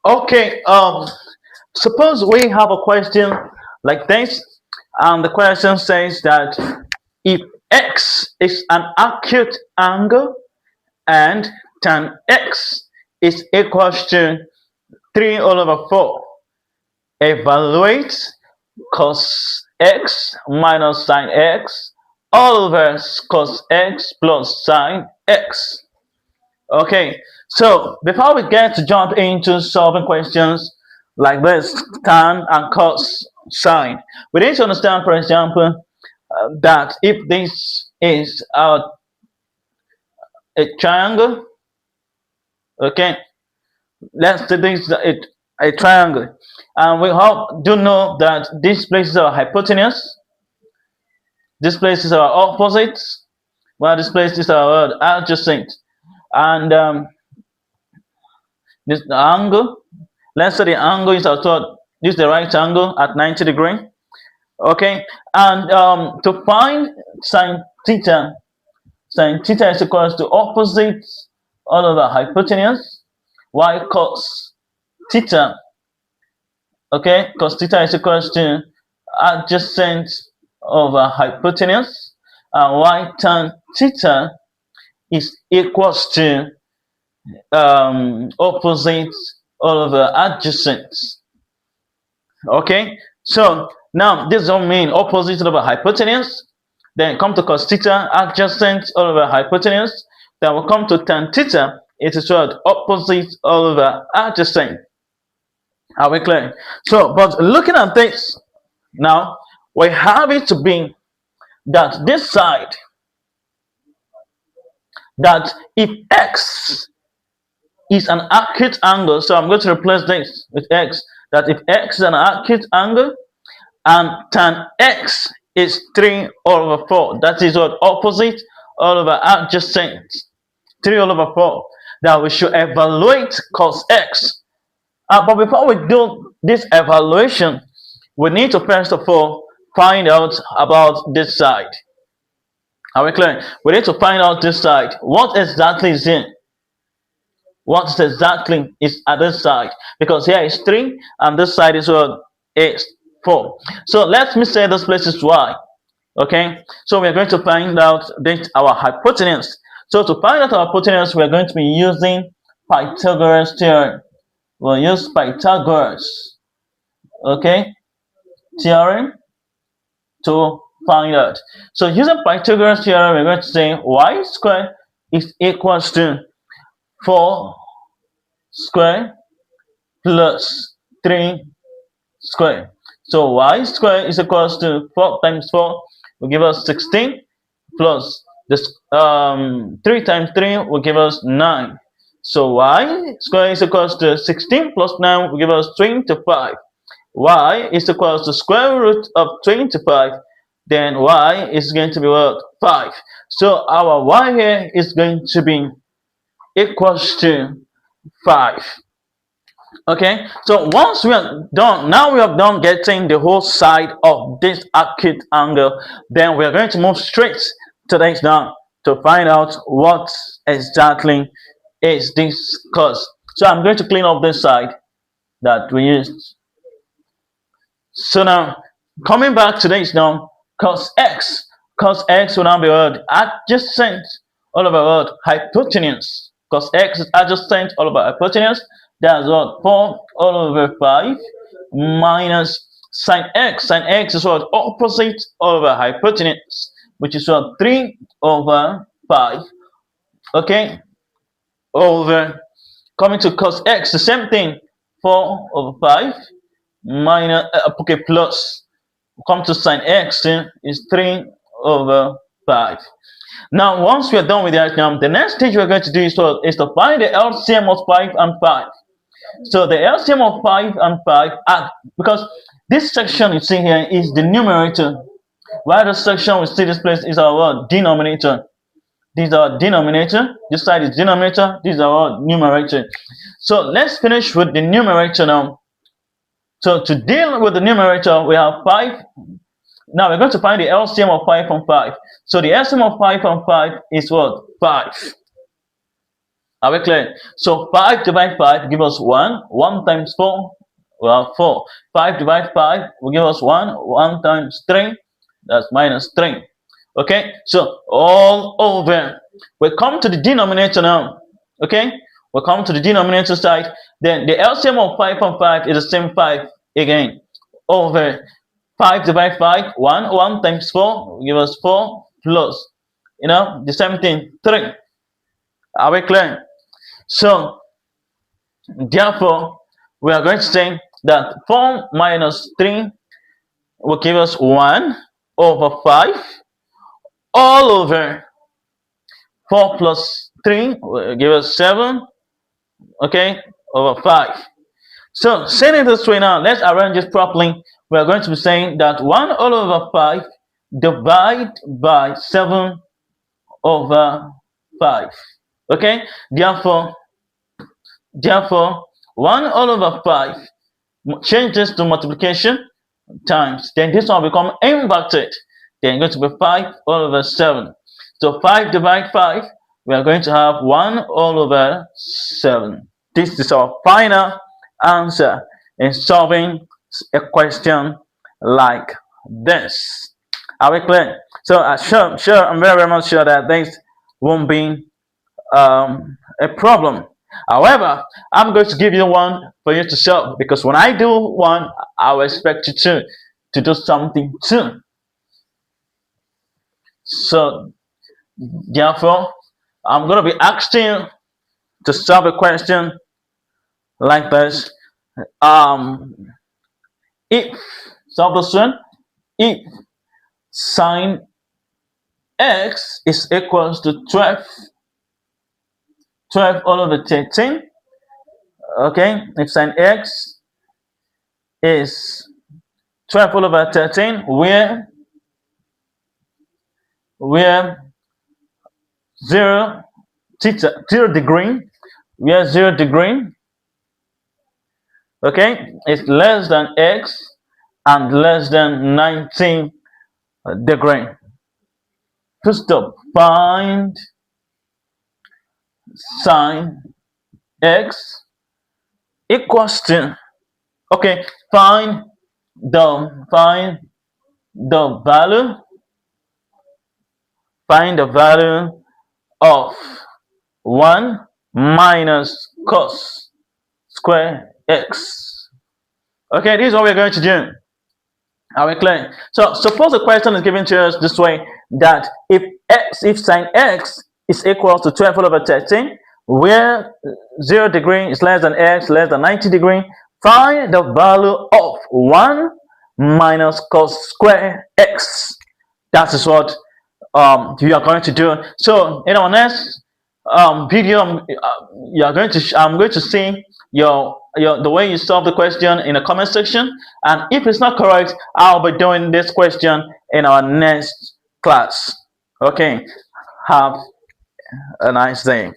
Okay, suppose we have a question like this, and the question says that if x is an acute angle and tan x is equals to 3 all over 4, evaluate cos x minus sine x all over cos x plus sine x. Okay, so before we get to jump into solving questions like this, tan and cos sine, we need to understand, for example, that if this is a triangle, okay, let's say this is a triangle, and we all do know that this place is our hypotenuse, this place is our opposite, while this place is our adjacent, and this angle. Let's say the angle is our third. This is the right angle at 90 degree. Okay, and to find sine theta is equals to opposite all over hypotenuse. Y cos theta. Okay, cos theta is equals to adjacent over hypotenuse, and y tan theta is equals to opposite all over adjacent. Okay, so now this don't mean opposite over hypotenuse. Then come to cos theta, adjacent all over hypotenuse. Then we'll come to tan theta. It is what opposite all over adjacent. Are we clear? So, but looking at this now, we have it to be that this side, that if x is an acute angle, so I'm going to replace this with x, that if x is an acute angle and tan x is 3 all over 4, that is what opposite all over adjacent, 3 all over 4, that we should evaluate cos x. But before we do this evaluation, we need to first of all find out about this side. Are we clear? We need to find out this side. What exactly is in? What exactly is at this side? Because here is 3 and this side is what is 4. So let me say this place is y. Okay, so we're going to find out this our hypotenuse. So to find out our hypotenuse, we're going to be using Pythagoras theorem. We'll use Pythagoras, okay, theorem to find out. So using Pythagoras theorem, we're going to say y squared is equals to 4 square plus 3 square. So y square is equals to 4 times 4 will give us 16 plus this 3 times 3 will give us 9. So y square is equals to 16 plus 9 will give us 25. Y is equals to square root of 25. Then y is going to be what? 5. So our y here is going to be equals to 5. Okay, so once we are done, now we have done getting the whole side of this acute angle, then we are going to move straight to the next down to find out what exactly is this cos. So I'm going to clean up this side that we used. So now coming back to this now, cos x will now be what? Adjacent all over what? Hypotenuse. Cos x is adjacent all over hypotenuse. That's what? 4 all over 5 minus sine x. Sine x is what? Opposite all over hypotenuse, which is what? 3 over 5. Okay? Over. Coming to cos x, the same thing. 4 over 5 minus, okay, plus. Come to sine x is 3 over 5. Now, once we are done with that, the next stage we're going to do is to find the LCM of 5 and 5. So the LCM of 5 and 5, because this section you see here is the numerator, while the section we see this place is our denominator. This is our denominator, this side is denominator, this is our numerator. So let's finish with the numerator now. So to deal with the numerator, we have 5. Now we're going to find the LCM of 5 and 5. So the LCM of 5 and 5 is what? 5. Are we clear? So 5 divided 5 give us 1. 1 times 4, well, 4. 5 divided 5 will give us 1. 1 times 3, that's minus 3. Okay, so all over. We come to the denominator now. Okay, we come to the denominator side. Then the LCM of 5 and 5 is the same 5 again. Over 5 divided 5, 1. 1 times 4 will give us 4 plus, the same thing, 3. Are we clear? So, therefore, we are going to say that 4 minus 3 will give us 1 over 5 all over 4 plus 3 will give us 7, okay, over 5. So, saying it this way now, let's arrange it properly. We are going to be saying that 1 all over 5 divided by 7 over 5. Okay, therefore 1 all over 5, change this to multiplication times, then this one will become inverted, then going to be 5 all over 7. So 5 divided 5, we are going to have 1 all over 7. This is our final answer in solving a question like this. Are we clear? So sure, I'm very much sure that this won't be a problem. However, I'm going to give you one for you to solve, because when I do one, I will expect you to do something too. So therefore, I'm going to be asking you to solve a question like this. If solve this one, if sine x is equals to 12 all over 13, okay, if sine x is 12 all over 13, where 0 degree, where 0 degree, okay, is less than x and less than 19 degree. First stop, find sine x equals to, okay, find the value of 1 minus cos square x. Okay, this is what we're going to do. Are we clear? So suppose the question is given to us this way, that if sine x is equal to 12 over 13, where 0 degree is less than x, less than 90 degree, find the value of 1 minus cos square x. That is what you are going to do. So in our next video, I'm going to see the way you solve the question in the comment section, and if it's not correct, I'll be doing this question in our next class. Okay, have a nice day.